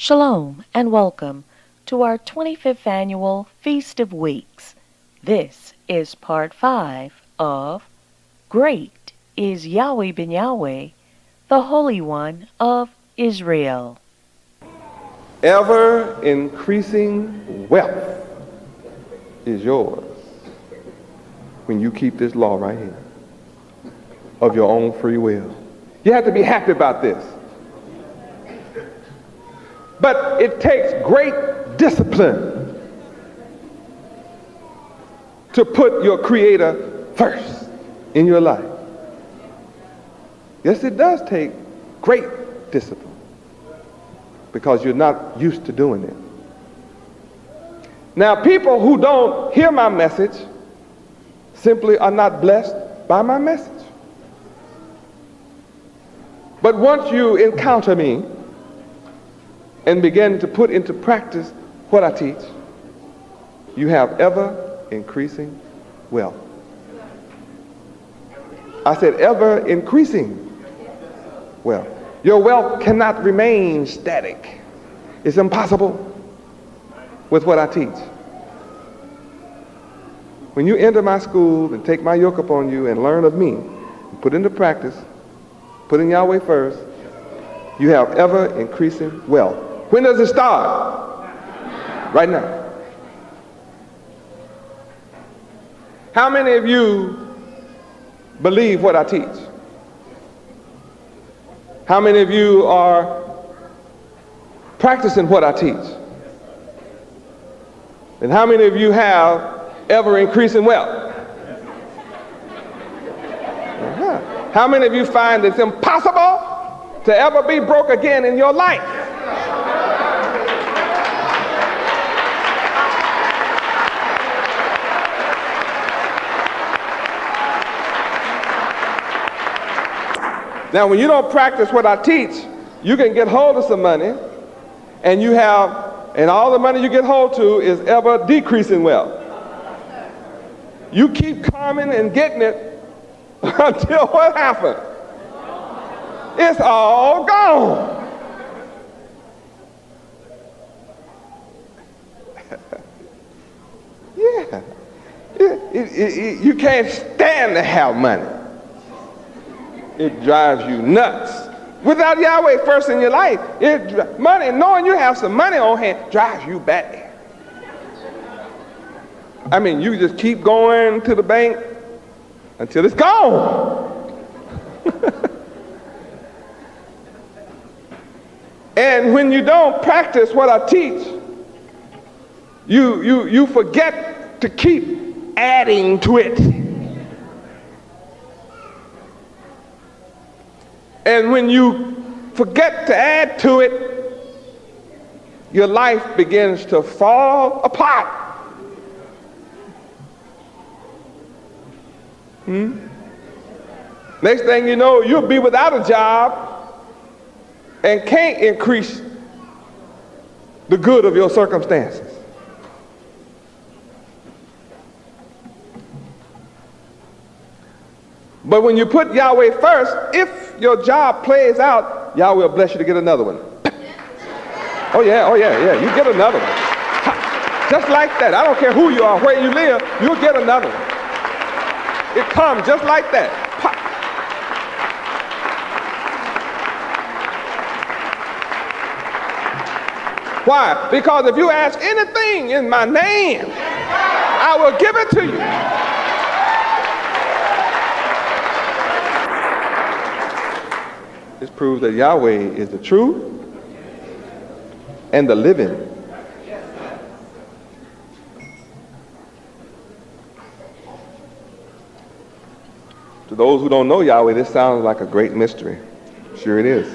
Shalom and welcome to our 25th annual Feast of Weeks. This is part 5 of Great is Yahweh ben Yahweh, the Holy One of Israel. Ever increasing wealth is yours when you keep this law right here of your own free will. You have to be happy about this. But it takes great discipline to put your Creator first in your life. Yes, it does take great discipline because you're not used to doing it. Now, people who don't hear my message simply are not blessed by my message. But once you encounter me and begin to put into practice what I teach, you have ever increasing wealth. I said ever increasing wealth. Your wealth cannot remain static. It's impossible with what I teach. When you enter my school and take my yoke upon you and learn of me, and put into practice, putting Yahweh first, you have ever increasing wealth. When does it start? Right now. How many of you believe what I teach? How many of you are practicing what I teach? And how many of you have ever increasing wealth? How many of you find it's impossible to ever be broke again in your life? Now, when you don't practice what I teach, you can get hold of some money, and all the money you get hold to is ever decreasing wealth. You keep coming and getting it until what happened? It's all gone. Yeah. You can't stand to have money. It drives you nuts. Without Yahweh first in your life, money, knowing you have some money on hand, drives you back. I mean, you just keep going to the bank until it's gone. And when you don't practice what I teach, you forget to keep adding to it. And when you forget to add to it, your life begins to fall apart. Next thing you know, you'll be without a job and can't increase the good of your circumstances. But when you put Yahweh first, if your job plays out, Yahweh will bless you to get another one. Oh yeah, you get another one. Just like that. I don't care who you are, where you live, you'll get another one. It comes just like that. Why? Because if you ask anything in my name, I will give it to you. This proves that Yahweh is the true and the living. To those who don't know Yahweh, this sounds like a great mystery. Sure it is.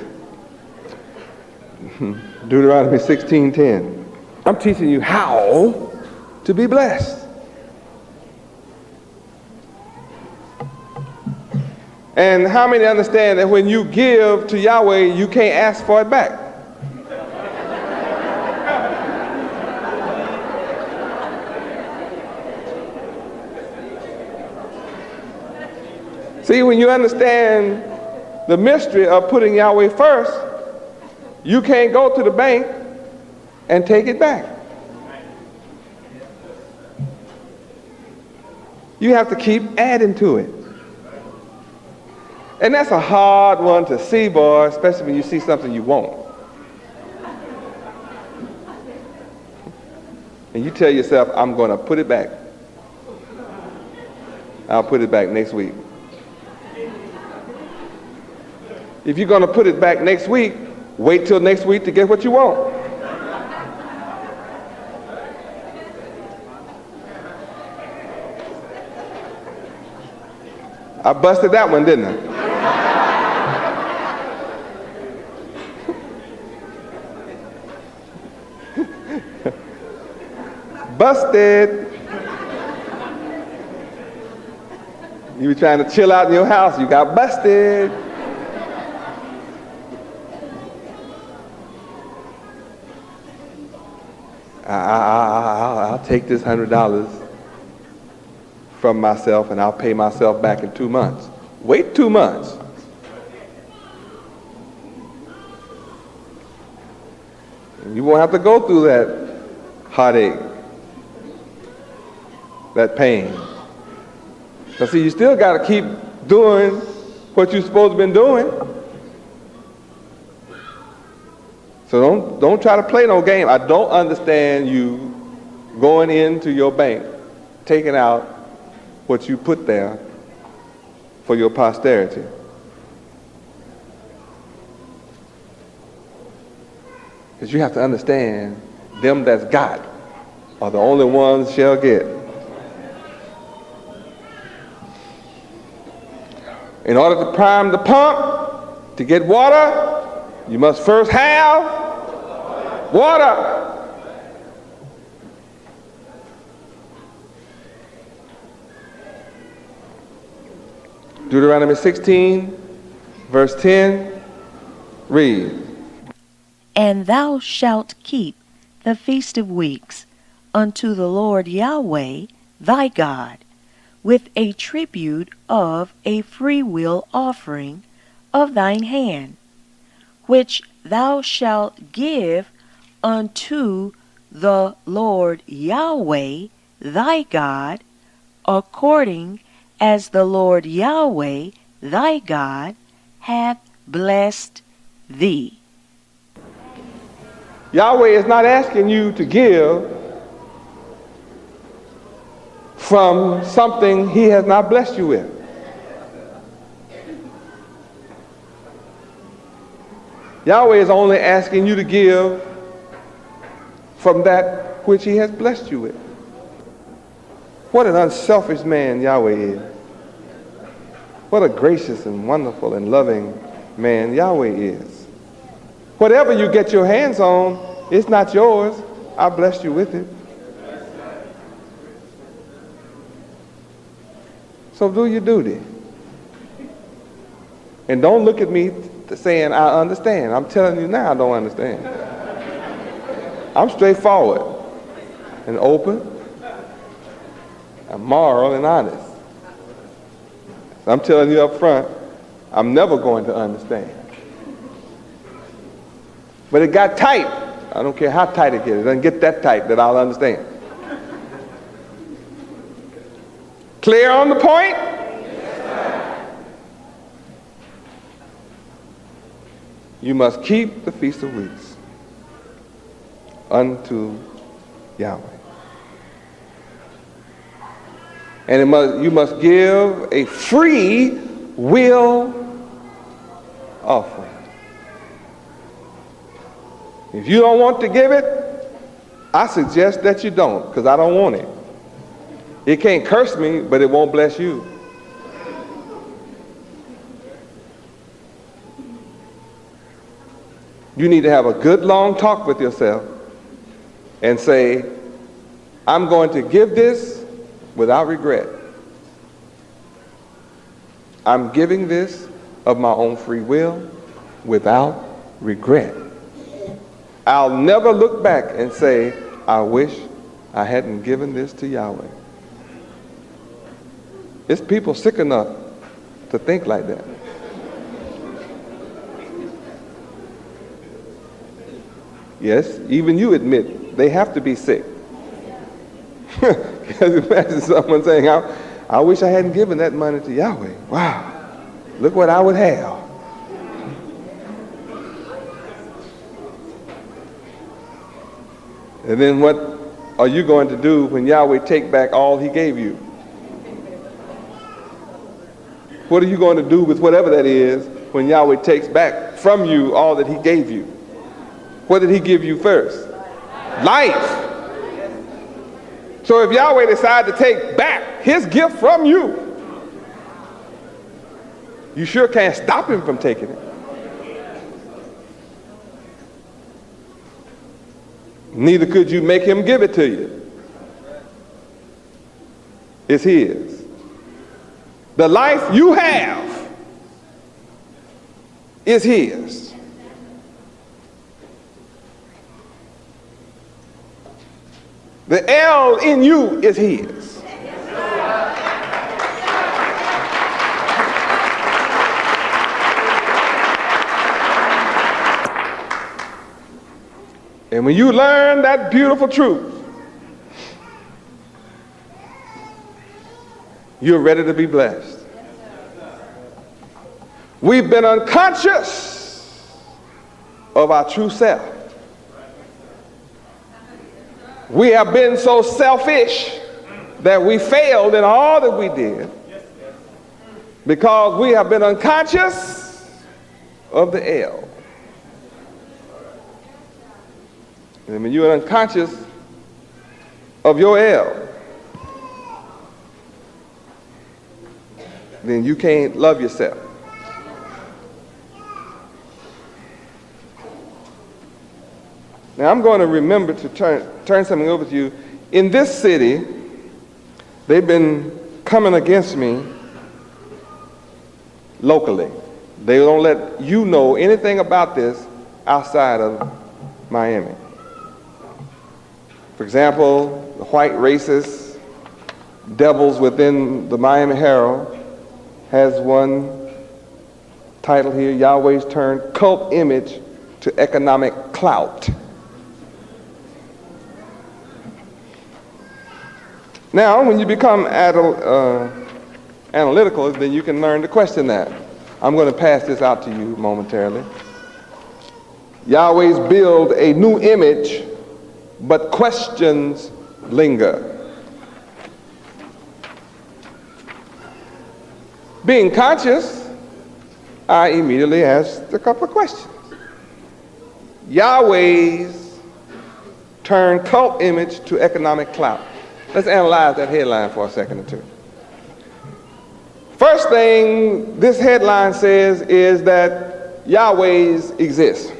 Deuteronomy 16:10. I'm teaching you how to be blessed. And how many understand that when you give to Yahweh, you can't ask for it back? See, when you understand the mystery of putting Yahweh first, you can't go to the bank and take it back. You have to keep adding to it. And that's a hard one to see, boy, especially when you see something you want. And you tell yourself, I'm going to put it back. I'll put it back next week. If you're going to put it back next week, wait till next week to get what you want. I busted that one, didn't I? Busted. You were trying to chill out in your house, you got busted. I'll take this $100 from myself and I'll pay myself back in 2 months. Wait 2 months. And you won't have to go through that heartache, that pain. But see, you still got to keep doing what you're supposed to been doing. So don't try to play no game. I don't understand you going into your bank, taking out what you put there for your posterity. Because you have to understand, them that's got are the only ones shall get. In order to prime the pump to get water, you must first have water. Deuteronomy 16, verse 10, read. And thou shalt keep the feast of weeks unto the Lord Yahweh thy God, with a tribute of a freewill offering of thine hand, which thou shalt give unto the Lord Yahweh thy God, according as the Lord Yahweh thy God hath blessed thee. Yahweh is not asking you to give from something he has not blessed you with. Yahweh is only asking you to give from that which he has blessed you with. What an unselfish man Yahweh is. What a gracious and wonderful and loving man Yahweh is. Whatever you get your hands on, it's not yours. I blessed you with it. So do your duty. And don't look at me saying, I understand. I'm telling you now I don't understand. I'm straightforward and open and moral and honest. I'm telling you up front, I'm never going to understand. But it got tight. I don't care how tight it gets. It doesn't get that tight that I'll understand. Clear on the point? You must keep the Feast of Weeks unto Yahweh. And you must give a free will offering. If you don't want to give it, I suggest that you don't, because I don't want it. It can't curse me, but it won't bless you. You need to have a good long talk with yourself and say, I'm going to give this without regret. I'm giving this of my own free will without regret. I'll never look back and say, I wish I hadn't given this to Yahweh. It's people sick enough to think like that. Yes, even you admit they have to be sick. Because imagine someone saying, I wish I hadn't given that money to Yahweh. Wow, look what I would have. And then what are you going to do when Yahweh take back all he gave you? What are you going to do with whatever that is when Yahweh takes back from you all that he gave you? What did he give you first? Life. So if Yahweh decides to take back his gift from you, you sure can't stop him from taking it. Neither could you make him give it to you. It's his. The life you have is his. The L in you is his. And when you learn that beautiful truth, you're ready to be blessed. We've been unconscious of our true self. We have been so selfish that we failed in all that we did because we have been unconscious of the L. And when you're unconscious of your L, then you can't love yourself. Now I'm going to remember to turn something over to you. In this city, they've been coming against me locally. They don't let you know anything about this outside of Miami. For example, the white racist devils within the Miami Herald has one title here, Yahweh's turned cult image to economic clout. Now, when you become analytical, then you can learn to question that. I'm going to pass this out to you momentarily. Yahweh's build a new image, but questions linger. Being conscious, I immediately asked a couple of questions. Yahweh's turned cult image to economic clout. Let's analyze that headline for a second or two. First thing this headline says is that Yahweh's exist.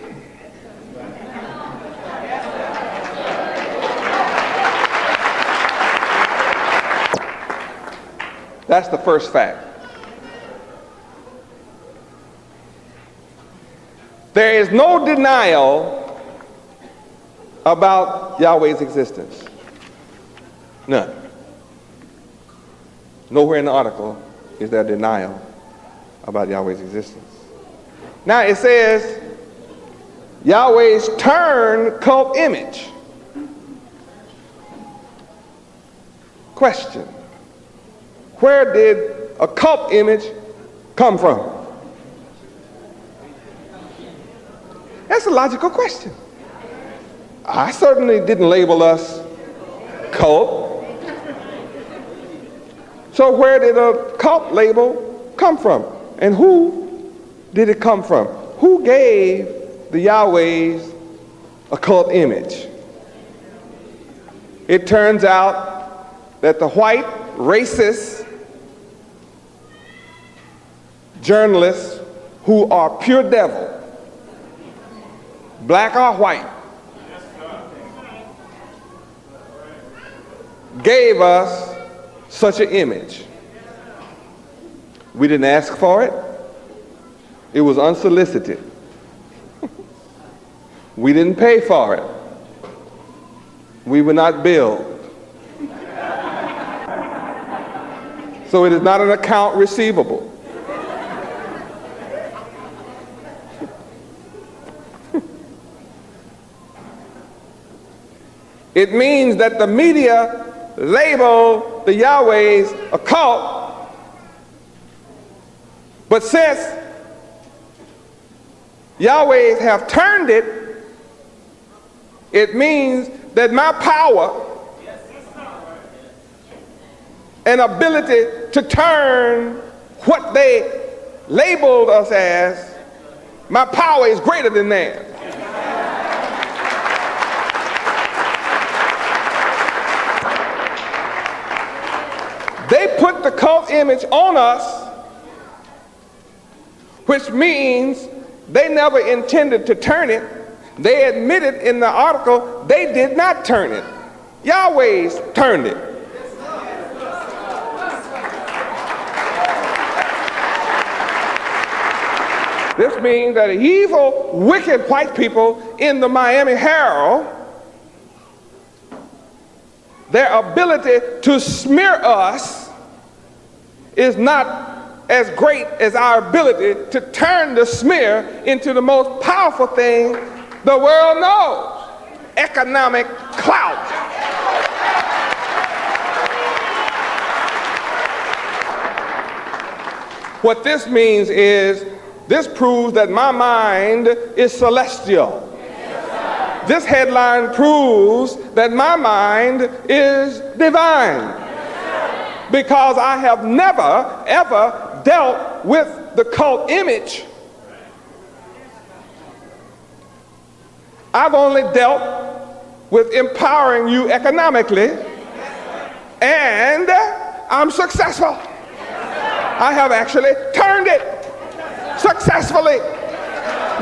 That's the first fact. There is no denial about Yahweh's existence. None. Nowhere in the article is there denial about Yahweh's existence. Now it says Yahweh's turned cult image. Question. Where did a cult image come from? That's a logical question. I certainly didn't label us cult. So where did a cult label come from? And who did it come from? Who gave the Yahwehs a cult image? It turns out that the white racist journalists who are pure devil, black or white, gave us such an image. We didn't ask for it. It was unsolicited. We didn't pay for it. We were not billed. So it is not an account receivable. It means that the media label the Yahwehs a cult, but since Yahwehs have turned it, it means that my power and ability to turn what they labeled us as, my power is greater than theirs. They put the cult image on us, which means they never intended to turn it. They admitted in the article they did not turn it. Yahweh's turned it. This means that evil, wicked white people in the Miami Herald, their ability to smear us is not as great as our ability to turn the smear into the most powerful thing the world knows: economic clout. What this means is, this proves that my mind is celestial. This headline proves that my mind is divine, because I have never, ever dealt with the cult image. I've only dealt with empowering you economically, and I'm successful. I have actually turned it successfully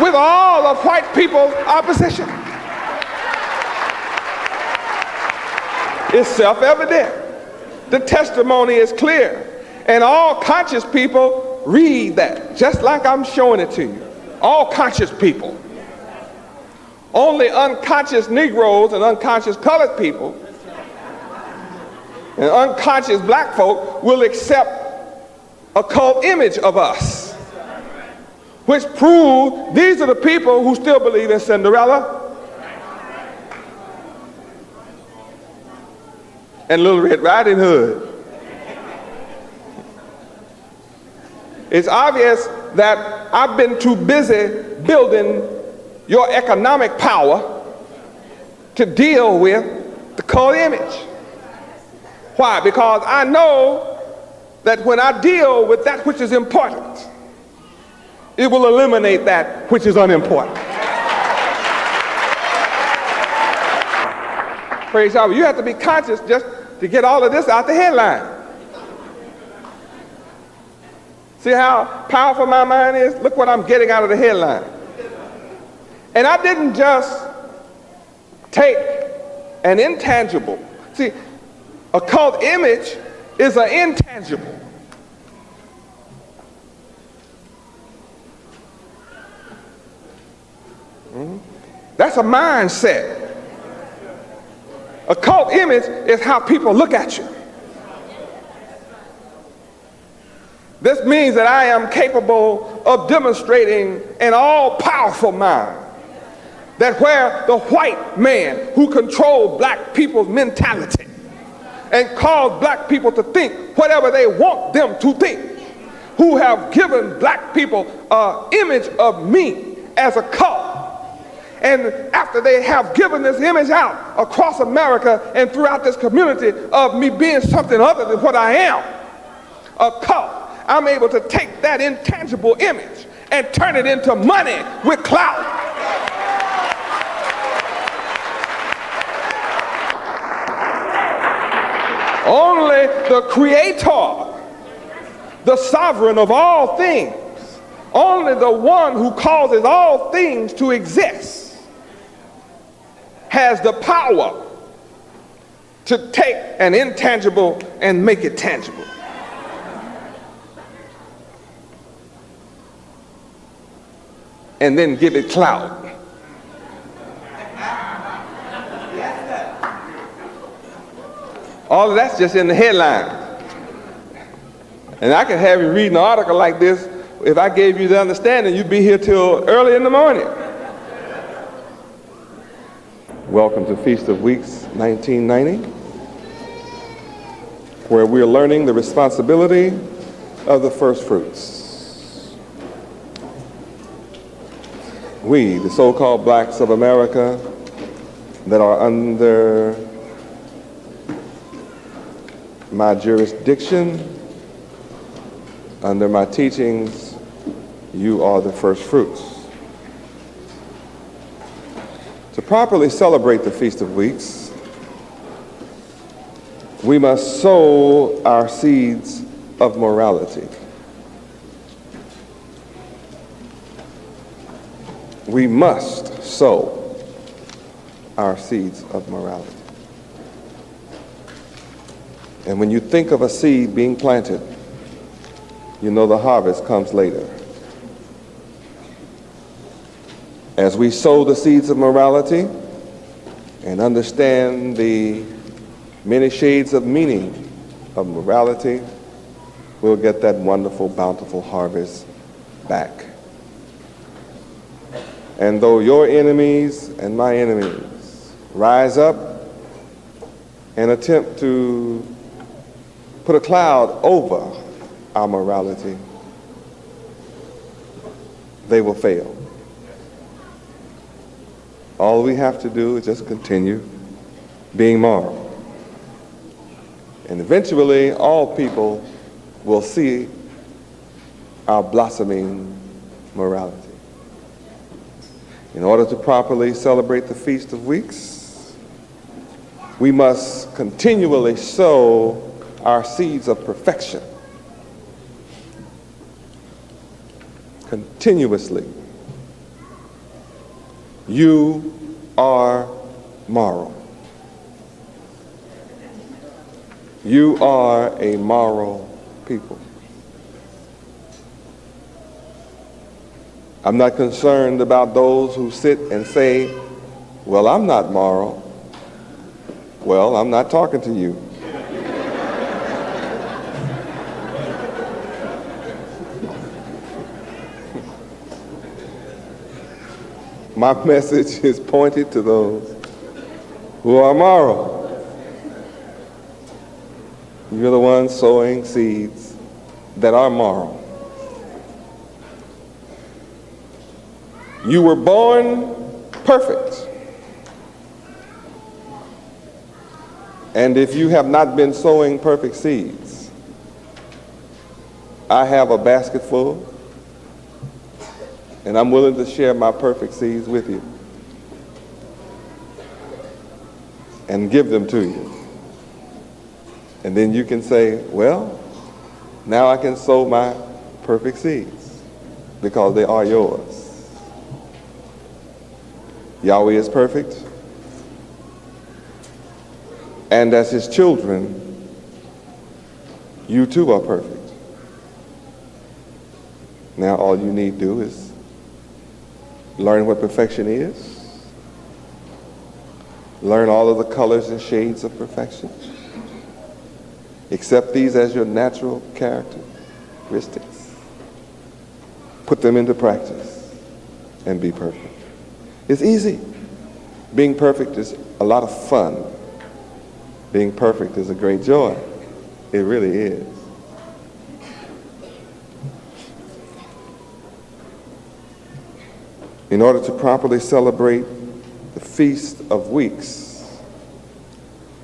with all of white people's opposition. It's self-evident. The testimony is clear. And all conscious people read that, just like I'm showing it to you. All conscious people. Only unconscious Negroes and unconscious colored people and unconscious black folk will accept a cult image of us, which proves these are the people who still believe in Cinderella and Little Red Riding Hood. It's obvious that I've been too busy building your economic power to deal with the cult image. Why? Because I know that when I deal with that which is important, it will eliminate that which is unimportant. Praise Yahweh. You have to be conscious just to get all of this out the headline. See how powerful my mind is? Look what I'm getting out of the headline. And I didn't just take an intangible. See, a cult image is an intangible. That's a mindset. A cult image is how people look at you. This means that I am capable of demonstrating an all-powerful mind. That where the white man who controls black people's mentality and cause black people to think whatever they want them to think, who have given black people an image of me as a cult. And after they have given this image out across America and throughout this community of me being something other than what I am, a cult, I'm able to take that intangible image and turn it into money with clout. Only the creator, the sovereign of all things, only the one who causes all things to exist, has the power to take an intangible and make it tangible. And then give it clout. All of that's just in the headline. And I can have you read an article like this. If I gave you the understanding, you'd be here till early in the morning. Welcome to Feast of Weeks 1990, where we're learning the responsibility of the first fruits. We, the so-called blacks of America that are under my jurisdiction, under my teachings, you are the first fruits. To properly celebrate the Feast of Weeks, we must sow our seeds of morality. We must sow our seeds of morality. And when you think of a seed being planted, you know the harvest comes later. As we sow the seeds of morality and understand the many shades of meaning of morality, we'll get that wonderful, bountiful harvest back. And though your enemies and my enemies rise up and attempt to put a cloud over our morality, they will fail. All we have to do is just continue being moral. And eventually, all people will see our blossoming morality. In order to properly celebrate the Feast of Weeks, we must continually sow our seeds of perfection. Continuously. You are moral. You are a moral people. I'm not concerned about those who sit and say, well, I'm not moral. Well, I'm not talking to you. My message is pointed to those who are moral. You're the ones sowing seeds that are moral. You were born perfect. And if you have not been sowing perfect seeds, I have a basket full. And I'm willing to share my perfect seeds with you and give them to you. And then you can say, well, now I can sow my perfect seeds because they are yours. Yahweh is perfect. And as his children, you too are perfect. Now all you need to do is learn what perfection is. Learn all of the colors and shades of perfection. Accept these as your natural characteristics. Put them into practice and be perfect. It's easy. Being perfect is a lot of fun. Being perfect is a great joy. It really is. In order to properly celebrate the Feast of Weeks,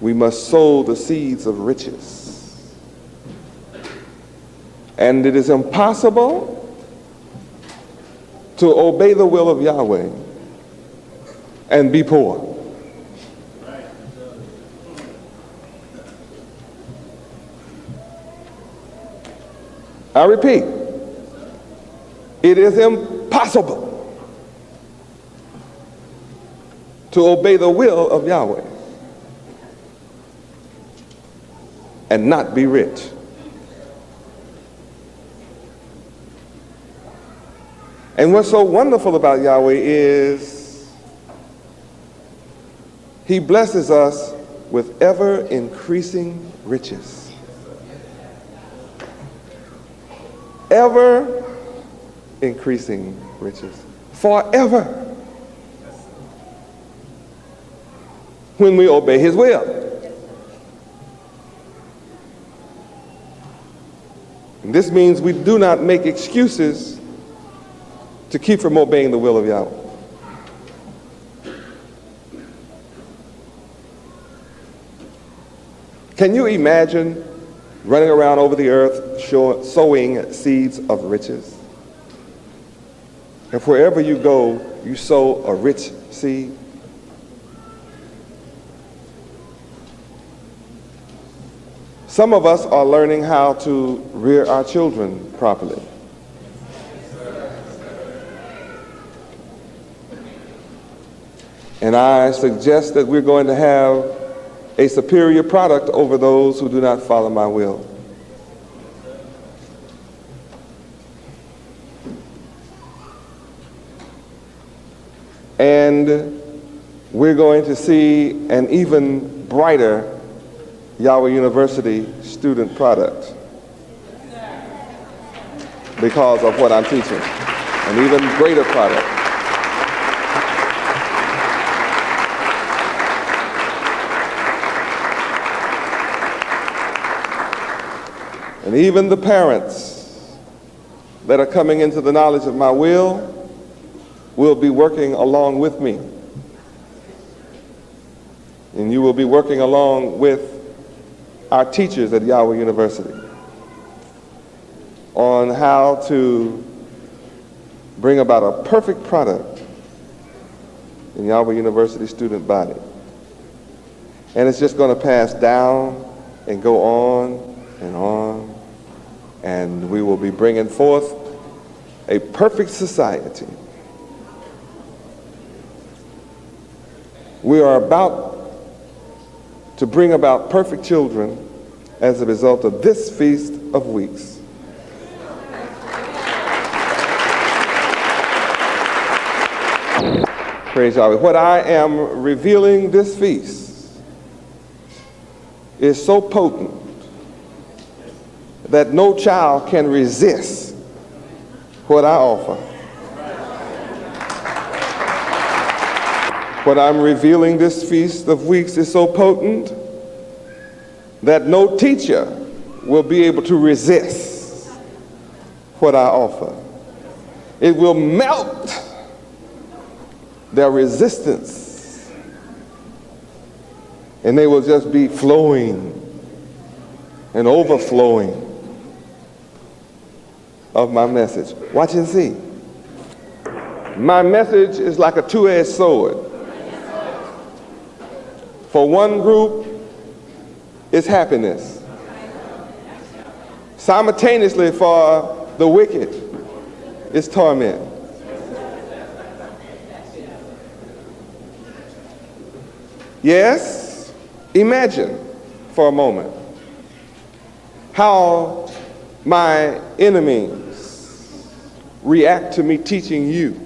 we must sow the seeds of riches. And it is impossible to obey the will of Yahweh and be poor. I repeat, it is impossible to obey the will of Yahweh and not be rich. And what's so wonderful about Yahweh is he blesses us with ever increasing riches. Ever increasing riches. Forever. when we obey his will. And this means we do not make excuses to keep from obeying the will of Yahweh. Can you imagine running around over the earth sowing seeds of riches? If wherever you go, you sow a rich seed. Some of us are learning how to rear our children properly. And I suggest that we're going to have a superior product over those who do not follow my will. And we're going to see an even brighter Yahweh University student product because of what I'm teaching. An even greater product. And even the parents that are coming into the knowledge of my will be working along with me. And you will be working along with our teachers at Yahweh University on how to bring about a perfect product in Yahweh University student body. And it's just going to pass down and go on and on. And we will be bringing forth a perfect society. We are about to bring about perfect children as a result of this Feast of Weeks. Praise Yahweh. What I am revealing this feast is so potent that no child can resist what I offer. What I'm revealing this Feast of Weeks is so potent that no teacher will be able to resist what I offer. It will melt their resistance, and they will just be flowing and overflowing of my message. Watch and see. My message is like a two-edged sword. For one group, it's happiness. Simultaneously, for the wicked, it's torment. Yes, imagine for a moment how my enemies react to me teaching you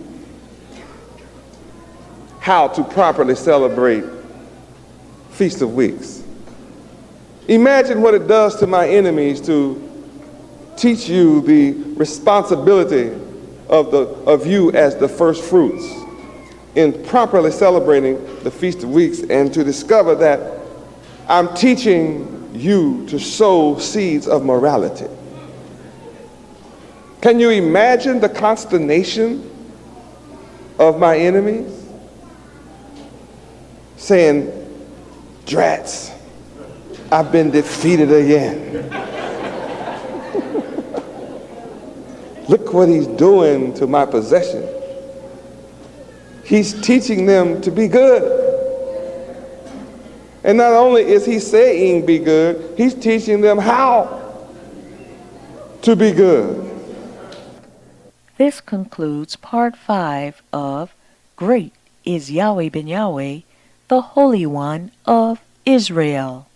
how to properly celebrate Feast of Weeks. Imagine what it does to my enemies to teach you the responsibility of you as the first fruits in properly celebrating the Feast of Weeks, and to discover that I'm teaching you to sow seeds of morality. Can you imagine the consternation of my enemies? Saying, "Drats, I've been defeated again. Look what he's doing to my possession. He's teaching them to be good. And not only is he saying be good, he's teaching them how to be good." This concludes part 5 of Great is Yahweh ben Yahweh, the Holy One of Israel.